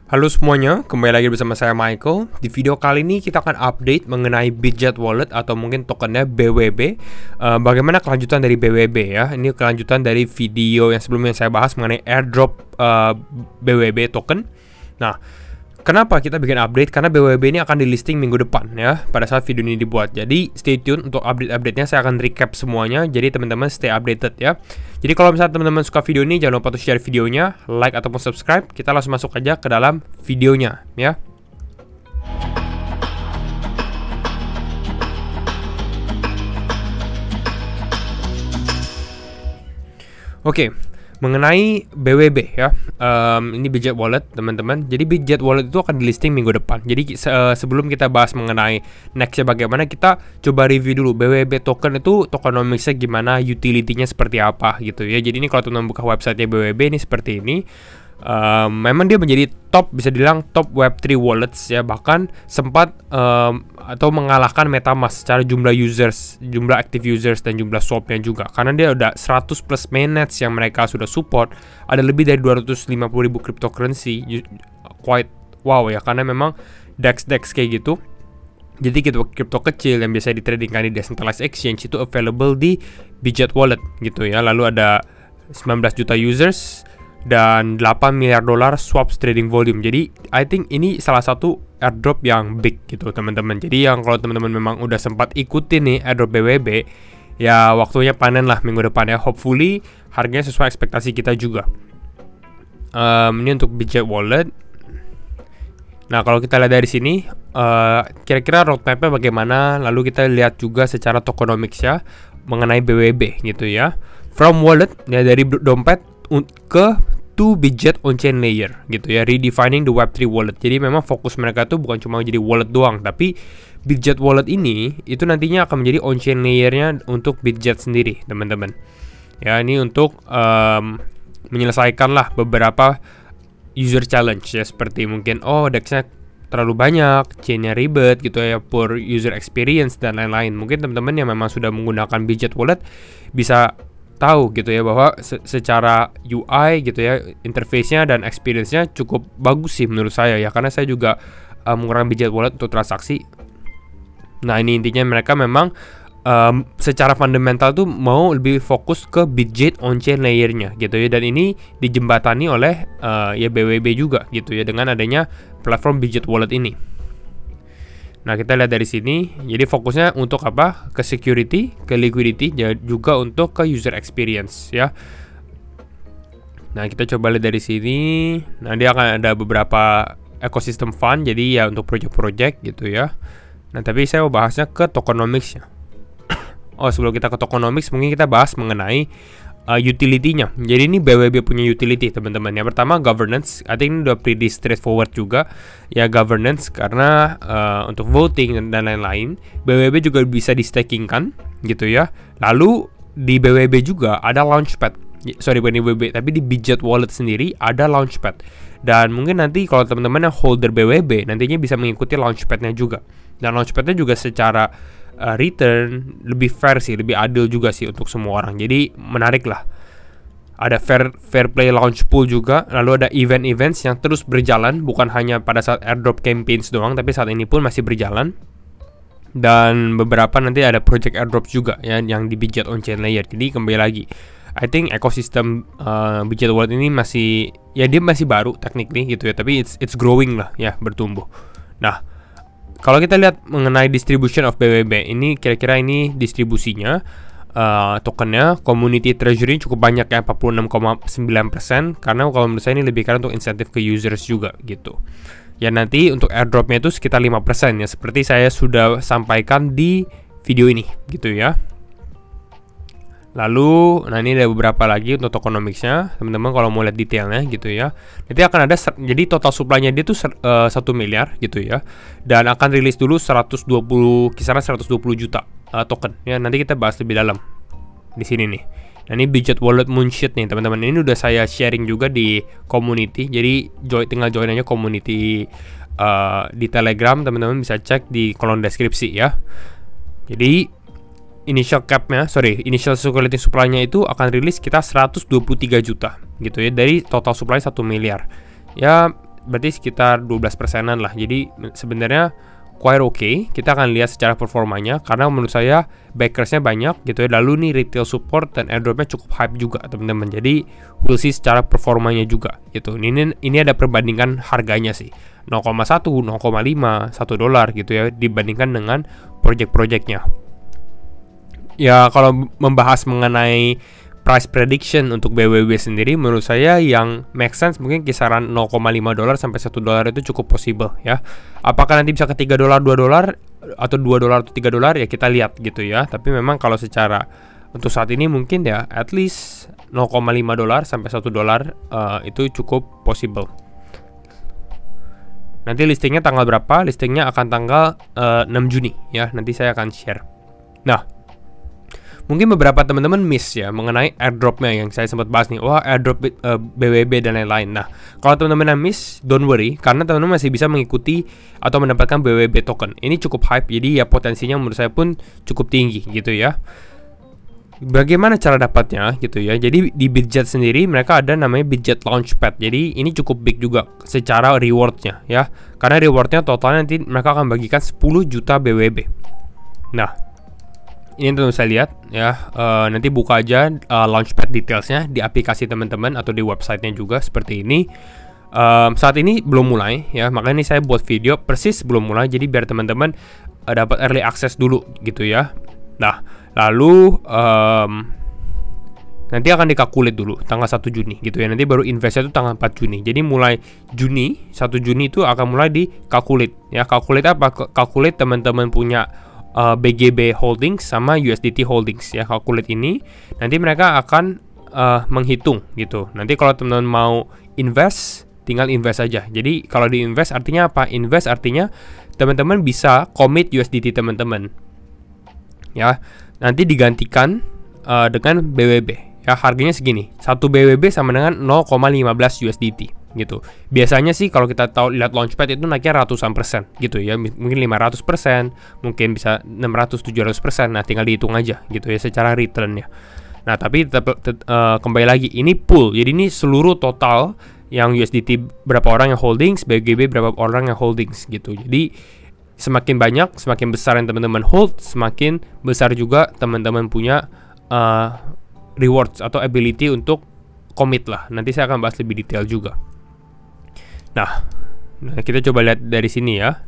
Halo semuanya, kembali lagi bersama saya Michael. Di video kali ini kita akan update mengenai Bitget Wallet atau mungkin tokennya BWB. Bagaimana kelanjutan dari BWB ya? Ini kelanjutan dari video yang sebelumnya saya bahas mengenai airdrop BWB token. Nah, kenapa kita bikin update? Karena BWB ini akan di listing minggu depan ya, pada saat video ini dibuat. Jadi stay tune untuk update-update-nya, saya akan recap semuanya. Jadi teman-teman stay updated ya. Jadi kalau misalnya teman-teman suka video ini, jangan lupa untuk share videonya, like ataupun subscribe. Kita langsung masuk aja ke dalam videonya ya. Oke. Mengenai BWB ya, ini Bitget Wallet teman-teman. Jadi Bitget Wallet itu akan di listing minggu depan. Jadi sebelum kita bahas mengenai nextnya bagaimana, kita coba review dulu BWB token itu tokenomicsnya gimana, utility-nya seperti apa gitu ya. Jadi ini kalau teman-teman buka website-nya BWB ini seperti ini. Memang dia menjadi top, bisa dibilang top Web3 wallets ya, bahkan sempat atau mengalahkan MetaMask secara jumlah users, jumlah active users dan jumlah swapnya juga, karena dia udah 100 plus mainnets yang mereka sudah support, ada lebih dari 250.000 cryptocurrency. Quite wow ya, karena memang DEX kayak gitu. Jadi kripto kecil yang biasa ditradingkan di decentralized exchange itu available di Bitget Wallet gitu ya. Lalu ada 19 juta users dan 8 miliar dolar swaps trading volume. Jadi I think ini salah satu airdrop yang big gitu teman-teman. Jadi yang kalau teman-teman memang udah sempat ikutin nih airdrop BWB, ya waktunya panen lah minggu depan ya. Hopefully harganya sesuai ekspektasi kita juga. Ini untuk Bitget Wallet. Nah kalau kita lihat dari sini, kira-kira roadmapnya bagaimana. Lalu kita lihat juga secara tokenomics ya mengenai BWB gitu ya. From wallet ya, dari dompet ke to Bitget on-chain layer gitu ya, redefining the Web3 wallet. Jadi memang fokus mereka tuh bukan cuma jadi wallet doang, tapi Bitget Wallet ini itu nantinya akan menjadi on-chain layernya untuk Bitget sendiri teman-teman. Ya ini untuk menyelesaikan lah beberapa user challenge ya, seperti mungkin DEX-nya terlalu banyak, chain-nya ribet gitu ya, poor user experience dan lain-lain. Mungkin teman-teman yang memang sudah menggunakan Bitget Wallet bisa tahu gitu ya bahwa secara UI gitu ya, interface-nya dan experience-nya cukup bagus sih menurut saya ya, karena saya juga menggunakan Bitget Wallet untuk transaksi. Nah ini intinya mereka memang secara fundamental tuh mau lebih fokus ke Bitget on-chain layer-nya gitu ya, dan ini dijembatani oleh ya BWB juga gitu ya, dengan adanya platform Bitget Wallet ini. Nah kita lihat dari sini, jadi fokusnya untuk apa? Ke security, ke liquidity, juga untuk ke user experience ya. Nah kita coba lihat dari sini. Nah dia akan ada beberapa ekosistem fund, jadi ya untuk project-project gitu ya. Nah tapi saya mau bahasnya ke tokenomics-nya. Sebelum kita ke tokenomics, mungkin kita bahas mengenai utility-nya. Jadi ini BWB punya utility teman-teman. Yang pertama governance. I think ini udah pretty straightforward juga ya, governance, karena untuk voting dan lain-lain. BWB juga bisa di staking kan gitu ya. Lalu di BWB juga ada launchpad. Sorry, bukan di BWB, tapi di Bitget Wallet sendiri ada launchpad. Dan mungkin nanti kalau teman-teman yang holder BWB nantinya bisa mengikuti launchpadnya juga. Dan launchpadnya juga secara return lebih fair sih, lebih adil juga sih untuk semua orang. Jadi menarik lah. Ada fair play launch pool juga. Lalu ada events yang terus berjalan, bukan hanya pada saat airdrop campaigns doang, tapi saat ini pun masih berjalan. Dan beberapa nanti ada project airdrop juga ya, yang di Bitget on-chain layer. Jadi kembali lagi, I think ekosistem Bitget Wallet ini masih, ya dia masih baru technically gitu ya, tapi it's growing lah ya, bertumbuh. Nah kalau kita lihat mengenai distribution of BWB, ini kira-kira ini distribusinya tokennya, community treasury cukup banyak ya, 46,9%, karena kalau menurut saya ini lebih karena untuk insentif ke users juga gitu. Ya nanti untuk airdropnya itu sekitar 5% ya, seperti saya sudah sampaikan di video ini gitu ya. Lalu, nah ini ada beberapa lagi untuk tokenomics-nya, teman-teman kalau mau lihat detailnya gitu ya. Nanti akan ada, jadi total supply-nya dia tuh 1 miliar gitu ya. Dan akan rilis dulu kisaran 120 juta token ya. Nanti kita bahas lebih dalam di sini nih. Nah ini Bitget Wallet Moonshoot nih teman-teman. Ini udah saya sharing juga di community. Jadi tinggal join aja community di Telegram, teman-teman bisa cek di kolom deskripsi ya. Jadi initial circulating supply-nya itu akan rilis kita 123 juta gitu ya, dari total supply 1 miliar. Ya berarti sekitar 12%-an lah. Jadi sebenarnya quite okay. Kita akan lihat secara performanya karena menurut saya backersnya banyak gitu ya. Lalu nih retail support dan airdropnya cukup hype juga teman-teman. Jadi we'll see secara performanya juga gitu. Ini ada perbandingan harganya sih 0,1, 0,5, 1 dolar gitu ya dibandingkan dengan project-projectnya. Ya kalau membahas mengenai price prediction untuk BWB sendiri, menurut saya yang make sense mungkin kisaran 0,5 dolar sampai 1 dolar itu cukup possible ya. Apakah nanti bisa ke 3 dolar, 2 dolar atau 2 dolar atau 3 dolar ya kita lihat gitu ya. Tapi memang kalau secara untuk saat ini mungkin ya at least 0,5 dolar sampai 1 dolar itu cukup possible. Nanti listingnya tanggal berapa? Listingnya akan tanggal 6 Juni ya. Nanti saya akan share. Nah, mungkin beberapa teman-teman miss ya mengenai airdropnya yang saya sempat bahas nih. Wah, airdrop BWB dan lain-lain. Nah, kalau teman-teman yang miss, don't worry, karena teman-teman masih bisa mengikuti atau mendapatkan BWB token. Ini cukup hype, jadi ya potensinya menurut saya pun cukup tinggi gitu ya. Bagaimana cara dapatnya gitu ya? Jadi di Bitget sendiri mereka ada namanya Bitget Launchpad. Jadi ini cukup big juga secara rewardnya ya. Karena rewardnya totalnya nanti mereka akan bagikan 10 juta BWB. Nah, ini tentu saya lihat ya, nanti buka aja launchpad detailsnya di aplikasi teman-teman atau di websitenya juga seperti ini. Saat ini belum mulai ya, makanya ini saya buat video persis belum mulai, jadi biar teman-teman dapat early access dulu gitu ya. Nah, lalu nanti akan dikalkulit dulu tanggal 1 Juni gitu ya. Nanti baru investnya itu tanggal 4 Juni. Jadi mulai Juni, 1 Juni itu akan mulai dikalkulit ya. Kalkulit apa? Kalkulit teman-teman punya BGB Holdings sama USDT Holdings ya. Kalkulit ini nanti mereka akan menghitung gitu. Nanti kalau teman-teman mau invest, tinggal invest aja. Jadi kalau di invest artinya apa? Invest artinya teman-teman bisa commit USDT teman-teman ya. Nanti digantikan dengan BWB ya. Harganya segini, 1 BWB sama dengan 0,15 USDT gitu. Biasanya sih kalau kita tahu lihat launchpad itu naiknya ratusan persen gitu ya. Mungkin 500%, mungkin bisa 600-700%. Nah, tinggal dihitung aja gitu ya secara returnnya. Nah, tapi kembali lagi ini pool. Jadi ini seluruh total yang USDT berapa orang yang holdings, BGB berapa orang yang holdings gitu. Jadi semakin banyak, semakin besar yang teman-teman hold, semakin besar juga teman-teman punya rewards atau ability untuk commit lah. Nanti saya akan bahas lebih detail juga. Nah, kita coba lihat dari sini ya.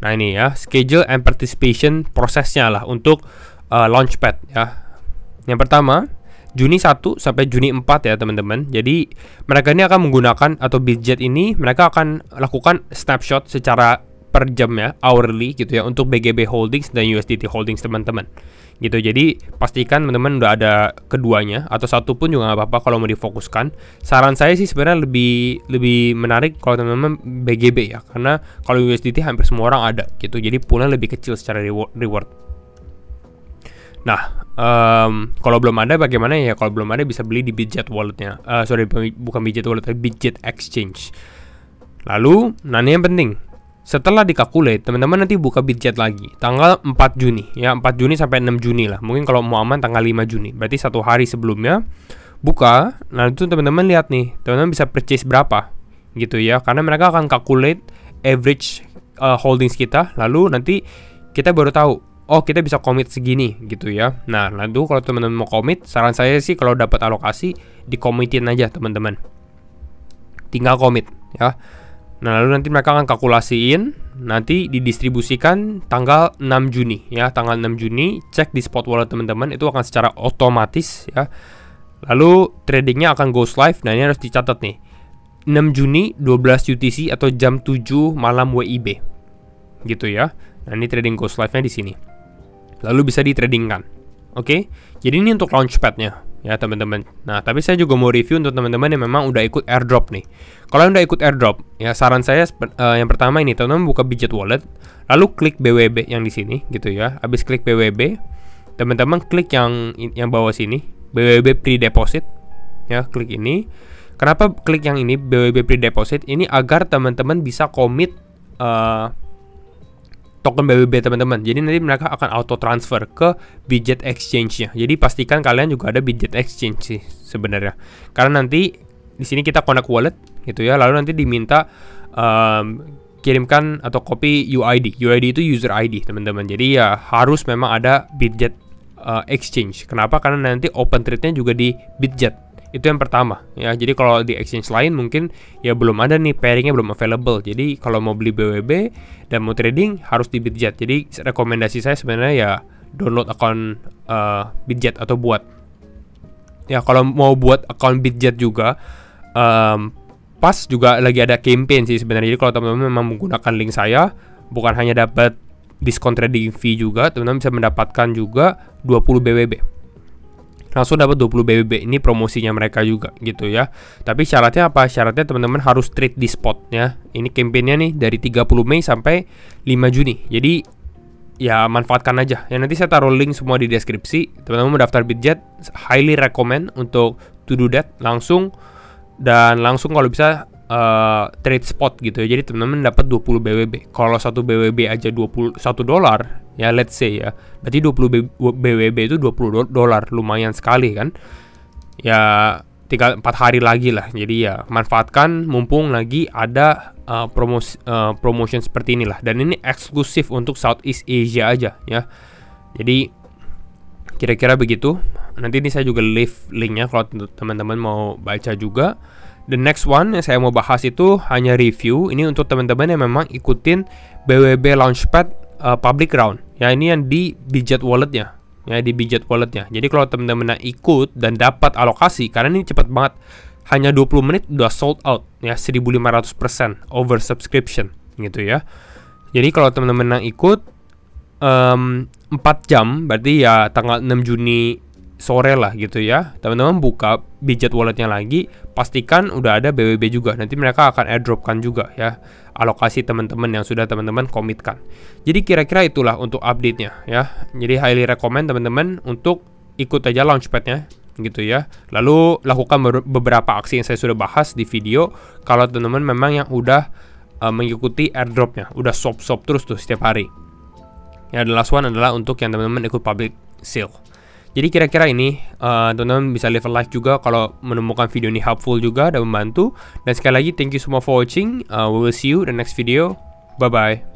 Nah, ini ya, schedule and participation prosesnya lah untuk launchpad ya. Yang pertama, Juni 1 sampai Juni 4 ya teman-teman. Jadi mereka ini akan menggunakan atau Bitget ini mereka akan lakukan snapshot secara per jam ya, hourly gitu ya untuk BGB Holdings dan USDT Holdings teman-teman. Gitu. Jadi pastikan teman-teman udah ada keduanya atau satu pun juga nggak apa-apa kalau mau difokuskan. Saran saya sih sebenarnya lebih menarik kalau teman-teman BGB ya, karena kalau USDT hampir semua orang ada gitu. Jadi poolnya lebih kecil secara reward. Nah, kalau belum ada bagaimana ya? Kalau belum ada bisa beli di Bitget walletnya. Bukan Bitget wallet, tapi Bitget Exchange. Lalu, nah ini yang penting. Setelah dikalkulate, teman-teman nanti buka Bitget lagi tanggal 4 Juni ya, 4 Juni sampai 6 Juni lah. Mungkin kalau mau aman tanggal 5 Juni. Berarti 1 hari sebelumnya buka. Nah, itu teman-teman lihat nih, teman-teman bisa purchase berapa gitu ya. Karena mereka akan calculate average holdings kita, lalu nanti kita baru tahu, oh kita bisa commit segini gitu ya. Nah, lalu kalau teman-teman mau commit, saran saya sih kalau dapat alokasi, di-commitin aja teman-teman. Tinggal commit ya. Nah, lalu nanti mereka akan kalkulasiin, nanti didistribusikan tanggal 6 Juni ya. Tanggal 6 Juni, cek di spot wallet teman-teman, itu akan secara otomatis ya. Lalu tradingnya akan go live. Nah, ini harus dicatat nih, 6 Juni 12 UTC atau jam 7 malam WIB gitu ya. Nah, ini trading go live-nya di sini. Lalu bisa ditradingkan. Oke. Jadi ini untuk launchpad-nya ya teman-teman. Nah, tapi saya juga mau review untuk teman-teman yang memang udah ikut airdrop nih. Kalau yang udah ikut airdrop, ya saran saya yang pertama ini, teman-teman buka Bitget Wallet, lalu klik BWB yang di sini gitu ya. Habis klik BWB, teman-teman klik yang bawah sini, BWB pre-deposit ya, klik ini. Kenapa klik yang ini BWB pre-deposit? Ini agar teman-teman bisa commit token BWB teman-teman. Jadi nanti mereka akan auto transfer ke Bitget Exchange-nya. Jadi pastikan kalian juga ada Bitget Exchange sih sebenarnya. Karena nanti di sini kita connect wallet, gitu ya. Lalu nanti diminta kirimkan atau copy UID. UID itu user ID, teman-teman. Jadi ya harus memang ada Bitget exchange. Kenapa? Karena nanti open trade-nya juga di Bitget. Itu yang pertama ya. Jadi kalau di exchange lain mungkin ya belum ada nih, pairingnya belum available. Jadi kalau mau beli BWB dan mau trading harus di Bitget. Jadi rekomendasi saya sebenarnya ya download akun Bitget atau buat. Ya kalau mau buat akun Bitget juga pas juga lagi ada campaign sih sebenarnya. Jadi kalau teman-teman memang menggunakan link saya, bukan hanya dapat diskon trading fee juga, teman-teman bisa mendapatkan juga 20 BWB. Langsung dapat 20 BWB. Ini promosinya mereka juga gitu ya. Tapi syaratnya apa? Syaratnya teman-teman harus trade di spot ya. Ini campaignnya nih dari 30 Mei sampai 5 Juni. Jadi ya manfaatkan aja. Ya nanti saya taruh link semua di deskripsi. Teman-teman mau daftar Bitget, highly recommend untuk to do that langsung. Dan langsung kalau bisa trade spot gitu ya. Jadi teman-teman dapat 20 BWB. Kalau satu BWB aja $21 ya, let's say ya. Berarti 20 BWB itu $20, lumayan sekali kan. Ya 3-4 hari lagi lah. Jadi ya manfaatkan mumpung lagi ada promotion seperti inilah. Dan ini eksklusif untuk Southeast Asia aja ya. Jadi kira-kira begitu. Nanti ini saya juga leave linknya kalau teman-teman mau baca juga. The next one yang saya mau bahas itu hanya review. Ini untuk teman-teman yang memang ikutin BWB Launchpad public round. Ya ini yang di Bitget walletnya. Ya di Bitget walletnya. Jadi kalau teman-teman ikut dan dapat alokasi, karena ini cepat banget. Hanya 20 menit udah sold out ya, 1500% oversubscription gitu ya. Jadi kalau teman-teman ikut 4 jam, berarti ya tanggal 6 Juni sore lah gitu ya, teman-teman buka Bitget walletnya lagi, pastikan udah ada BWB juga. Nanti mereka akan airdropkan juga ya alokasi teman-teman yang sudah teman-teman komitkan. Jadi kira-kira itulah untuk update-nya ya. Jadi highly recommend teman-teman untuk ikut aja launchpad-nya gitu ya. Lalu lakukan beberapa aksi yang saya sudah bahas di video. Kalau teman-teman memang yang udah mengikuti airdropnya, udah swap terus tuh setiap hari. Ya, the last one adalah untuk yang teman-teman ikut public sale. Jadi kira-kira ini teman-teman bisa leave a like juga kalau menemukan video ini helpful juga dan membantu. Dan sekali lagi thank you semua for watching. We will see you in the next video. Bye bye.